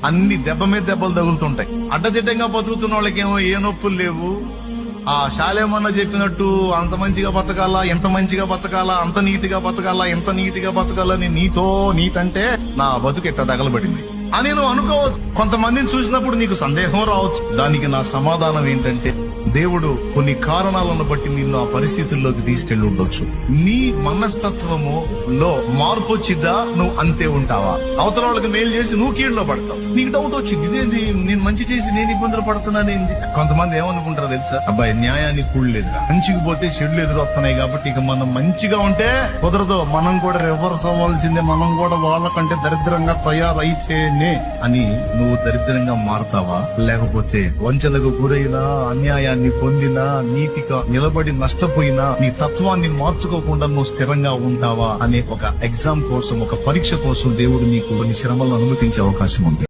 అన్ని దెబ్బ మీద దెబ్బలు తగులుతుంటాయి. అడ్డదిడ్డంగా బతుకుతున్న వాళ్ళకేమో ఏ నొప్పులు లేవు. ఆ శాలేమన్నా చెప్పినట్టు అంత మంచిగా బతకాలా, ఎంత మంచిగా బతకాలా, అంత నీతిగా బతకాలా, ఎంత నీతిగా బతకాలని నీతంటే నా బతుకు ఎట్ట తగలబడింది అని నువ్వు అనుకోవచ్చు. కొంతమందిని చూసినప్పుడు నీకు సందేహం రావచ్చు. దానికి నా సమాధానం ఏంటంటే, దేవుడు కొన్ని కారణాలను బట్టి నిన్ను ఆ పరిస్థితుల్లోకి తీసుకెళ్లి ఉండొచ్చు. నీ మనస్తత్వములో మార్పు వచ్చిద్దా, నువ్వు అంతే ఉంటావా? అవతల వాళ్ళకి మేలు చేసి నువ్వు కీడులో పడతావు. నీకు డౌట్ వచ్చింది, ఇదేంది నేను మంచి చేసి నేను ఇబ్బందులు పడుతున్నానేంది. కొంతమంది ఏమనుకుంటారో తెలుసా, అబ్బాయి న్యాయానికి కూడలేదురా, మంచికి పోతే చెడులు ఎదురొస్తున్నాయి కాబట్టి ఇక మనం మంచిగా ఉంటే కుదరదు, మనం కూడా రివర్స్ అవ్వాల్సిందే, మనం కూడా వాళ్ళకంటే దరిద్రంగా తయారైతేనే అని నువ్వు దరిద్రంగా మారుతావా? లేకపోతే వంచనకు గురైనా, అన్యాయాన్ని పొందినా, నీతిగా నిలబడి నష్టపోయినా నీ తత్వాన్ని మార్చుకోకుండా నువ్వు స్థిరంగా ఉంటావా అనే ఒక ఎగ్జామ్ కోసం, ఒక పరీక్ష కోసం దేవుడు నీకు కొన్ని శ్రమలను అనుమతించే అవకాశం ఉంది.